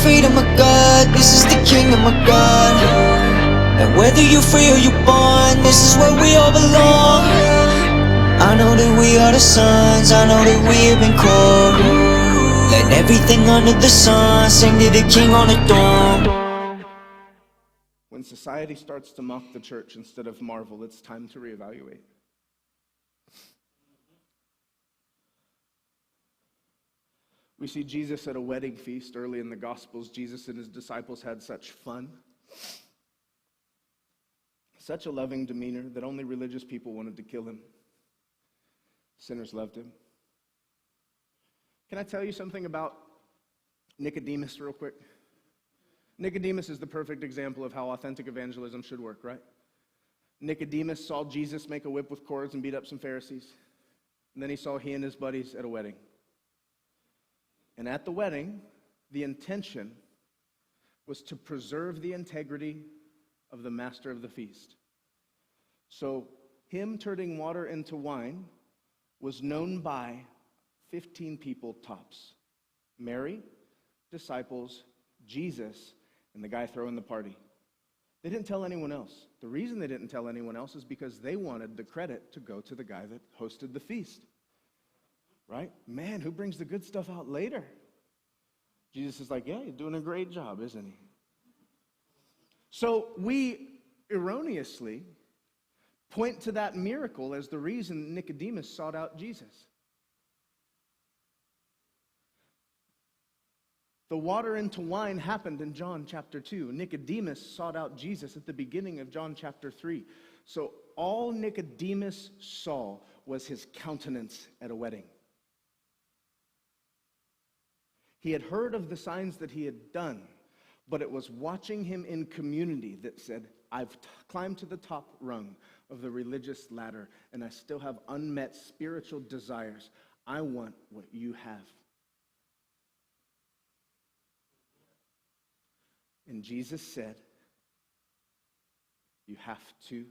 freedom of God, this is the kingdom of God. And whether you're free or you're born, this is where we all belong. I know that we are the sons, I know that we have been called. Let everything under the sun sing to the King on the throne. When society starts to mock the church instead of marvel, it's time to reevaluate. We see Jesus at a wedding feast early in the Gospels. Jesus and his disciples had such fun, such a loving demeanor that only religious people wanted to kill him. Sinners loved him. Can I tell you something about Nicodemus real quick? Nicodemus is the perfect example of how authentic evangelism should work, right? Nicodemus saw Jesus make a whip with cords and beat up some Pharisees. And then he saw he and his buddies at a wedding. And at the wedding, the intention was to preserve the integrity of the master of the feast. So him turning water into wine was known by 15 people tops. Mary, disciples, Jesus, and the guy throwing the party. They didn't tell anyone else. The reason they didn't tell anyone else is because they wanted the credit to go to the guy that hosted the feast. Right? Man, who brings the good stuff out later? Jesus is like, yeah, you're doing a great job, isn't he? So we erroneously point to that miracle as the reason Nicodemus sought out Jesus. The water into wine happened in John chapter 2. Nicodemus sought out Jesus at the beginning of John chapter 3. So all Nicodemus saw was his countenance at a wedding. He had heard of the signs that he had done, but it was watching him in community that said, I've climbed to the top rung of the religious ladder, and I still have unmet spiritual desires. I want what you have. And Jesus said, you have to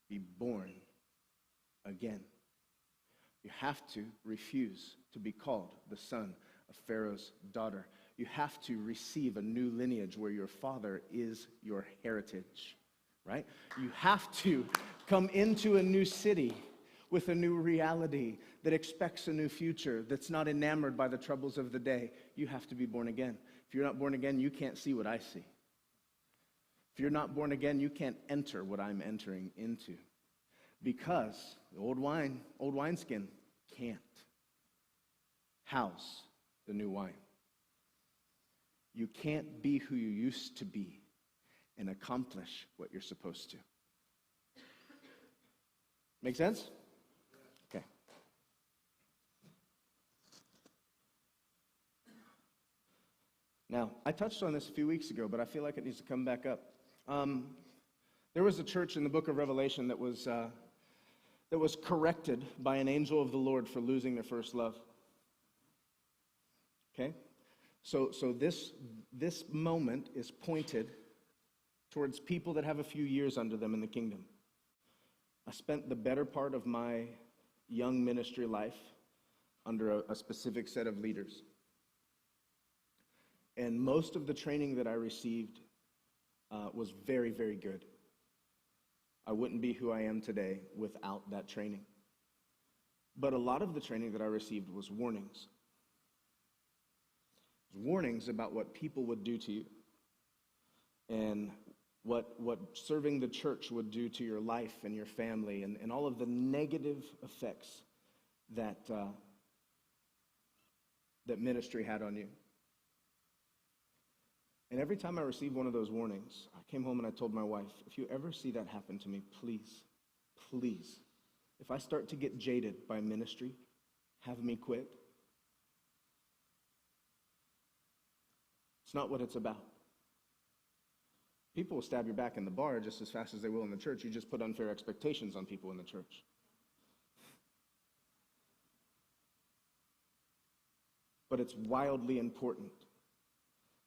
be born again. You have to refuse to be called the son of Pharaoh's daughter. You have to receive a new lineage where your father is your heritage, right? You have to come into a new city with a new reality that expects a new future, that's not enamored by the troubles of the day. You have to be born again. If you're not born again, you can't see what I see. If you're not born again, you can't enter what I'm entering into. Because the old wineskin can't house the new wine. You can't be who you used to be and accomplish what you're supposed to. Make sense? Okay. Now, I touched on this a few weeks ago, but I feel like it needs to come back up. There was a church in the book of Revelation that was corrected by an angel of the Lord for losing their first love. Okay? So this moment is pointed towards people that have a few years under them in the kingdom. I spent the better part of my young ministry life under a specific set of leaders. And most of the training that I received was very, very good. I wouldn't be who I am today without that training. But a lot of the training that I received was warnings. Warnings about what people would do to you and what serving the church would do to your life and your family and all of the negative effects that ministry had on you. And every time I received one of those warnings, I came home and I told my wife, if you ever see that happen to me, please, if I start to get jaded by ministry, have me quit. It's not what it's about. People will stab your back in the bar just as fast as they will in the church. You just put unfair expectations on people in the church. But it's wildly important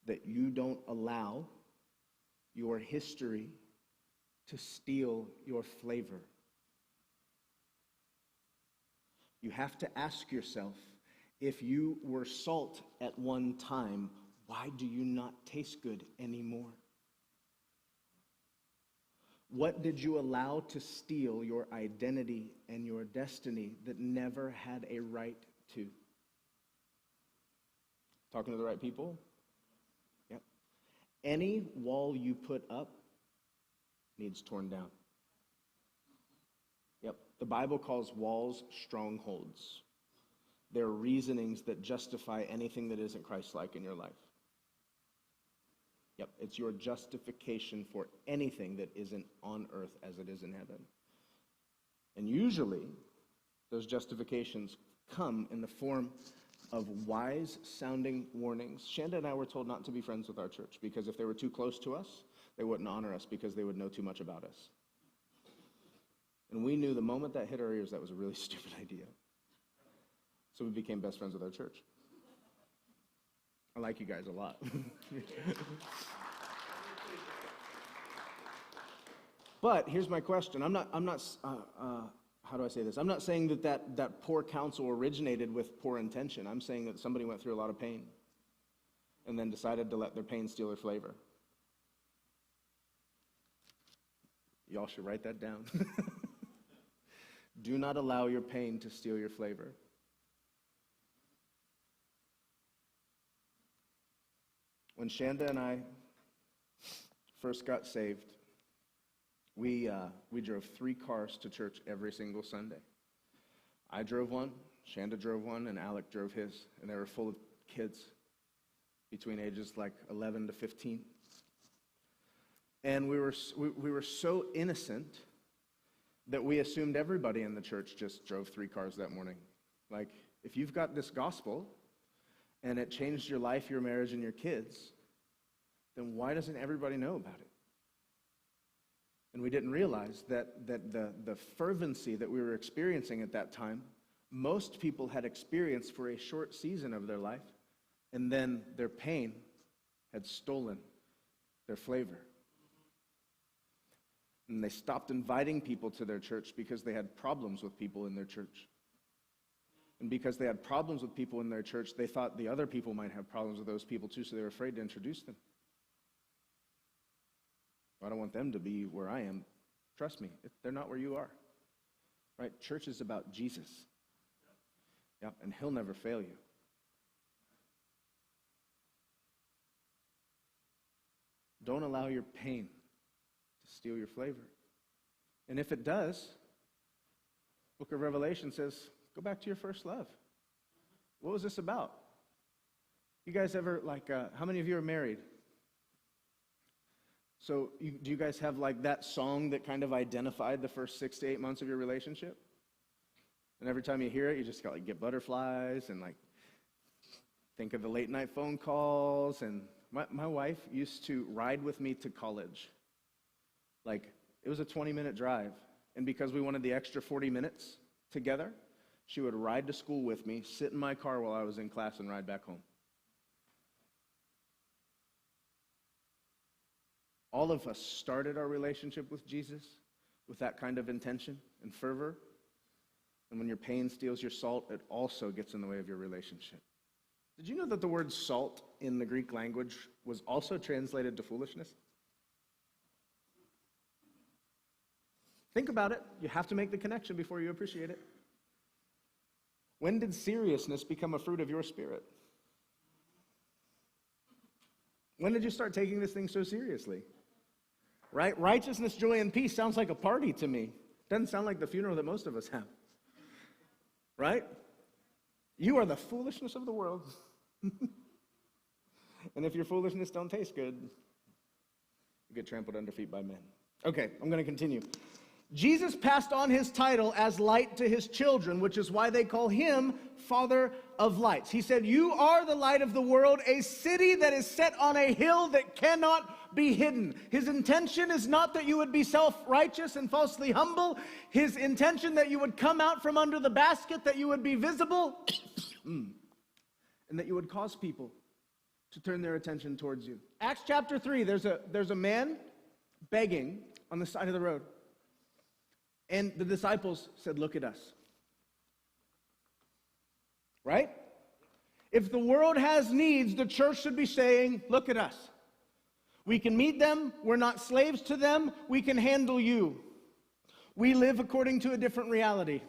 that you don't allow your history to steal your flavor. You have to ask yourself, if you were salt at one time, Why do you not taste good anymore? What did you allow to steal your identity and your destiny that never had a right to? Talking to the right people? Yep. Any wall you put up needs torn down. Yep. The Bible calls walls strongholds. They're reasonings that justify anything that isn't Christ-like in your life. Yep, it's your justification for anything that isn't on earth as it is in heaven. And usually, those justifications come in the form of wise-sounding warnings. Shanda and I were told not to be friends with our church because if they were too close to us, they wouldn't honor us because they would know too much about us. And we knew the moment that hit our ears that was a really stupid idea. So we became best friends with our church. I like you guys a lot. But here's my question. I'm not. How do I say this? I'm not saying that poor counsel originated with poor intention. I'm saying that somebody went through a lot of pain and then decided to let their pain steal their flavor. Y'all should write that down. Do not allow your pain to steal your flavor. When Shanda and I first got saved, we drove 3 cars to church every single Sunday. I drove one, Shanda drove one, and Alec drove his, and they were full of kids between ages like 11 to 15. And we were so innocent that we assumed everybody in the church just drove 3 cars that morning. Like, if you've got this gospel, and it changed your life, your marriage, and your kids, then why doesn't everybody know about it? And we didn't realize that the fervency that we were experiencing at that time, most people had experienced for a short season of their life, and then their pain had stolen their flavor. And they stopped inviting people to their church because they had problems with people in their church. And because they had problems with people in their church, they thought the other people might have problems with those people too, so they were afraid to introduce them. I don't want them to be where I am. Trust me, they're not where you are. Right? Church is about Jesus. Yep, and he'll never fail you. Don't allow your pain to steal your flavor. And if it does, Book of Revelation says, go back to your first love. What was this about? You guys ever, how many of you are married? So do you guys have like that song that kind of identified the first 6 to 8 months of your relationship? And every time you hear it, you just got get butterflies and think of the late night phone calls. And my wife used to ride with me to college. It was a 20-minute drive. And because we wanted the extra 40 minutes together, she would ride to school with me, sit in my car while I was in class, and ride back home. All of us started our relationship with Jesus with that kind of intention and fervor. And when your pain steals your salt, it also gets in the way of your relationship. Did you know that the word salt in the Greek language was also translated to foolishness? Think about it. You have to make the connection before you appreciate it. When did seriousness become a fruit of your spirit? When did you start taking this thing so seriously? Right? Righteousness, joy, and peace sounds like a party to me. Doesn't sound like the funeral that most of us have. Right? You are the foolishness of the world. And if your foolishness don't taste good, you get trampled under feet by men. Okay, I'm going to continue. Jesus passed on his title as light to his children, which is why they call him Father of Lights. He said, you are the light of the world, a city that is set on a hill that cannot be hidden. His intention is not that you would be self-righteous and falsely humble. His intention that you would come out from under the basket, that you would be visible, and that you would cause people to turn their attention towards you. Acts chapter 3, there's a man begging on the side of the road. And the disciples said, look at us. Right? If the world has needs, the church should be saying, look at us. We can meet them. We're not slaves to them. We can handle you. We live according to a different reality.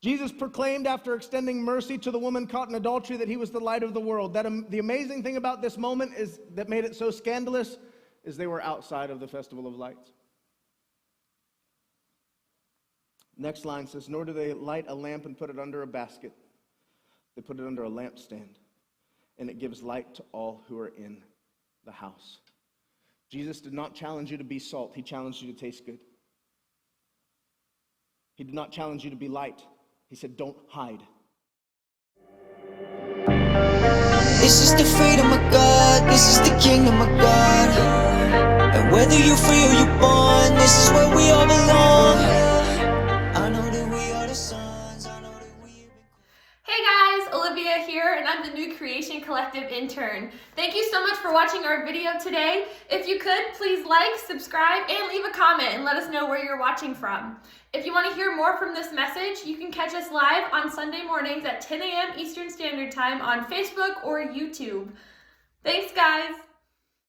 Jesus proclaimed after extending mercy to the woman caught in adultery that he was the light of the world. The amazing thing about this moment is that made it so scandalous is they were outside of the Festival of Lights. Next line says, nor do they light a lamp and put it under a basket. They put it under a lampstand, and it gives light to all who are in the house. Jesus did not challenge you to be salt. He challenged you to taste good. He did not challenge you to be light. He said, don't hide. This is the freedom of God, this is the kingdom of God. And whether you're free or you're born, this is where we all belong. I know that we are the sons, I know that we have been... Hey guys, Olivia here, and I'm the New Creation Collective intern. Thank you so much for watching our video today. If you could, please like, subscribe, and leave a comment and let us know where you're watching from. If you want to hear more from this message, you can catch us live on Sunday mornings at 10 a.m. Eastern Standard Time on Facebook or YouTube. Thanks, guys.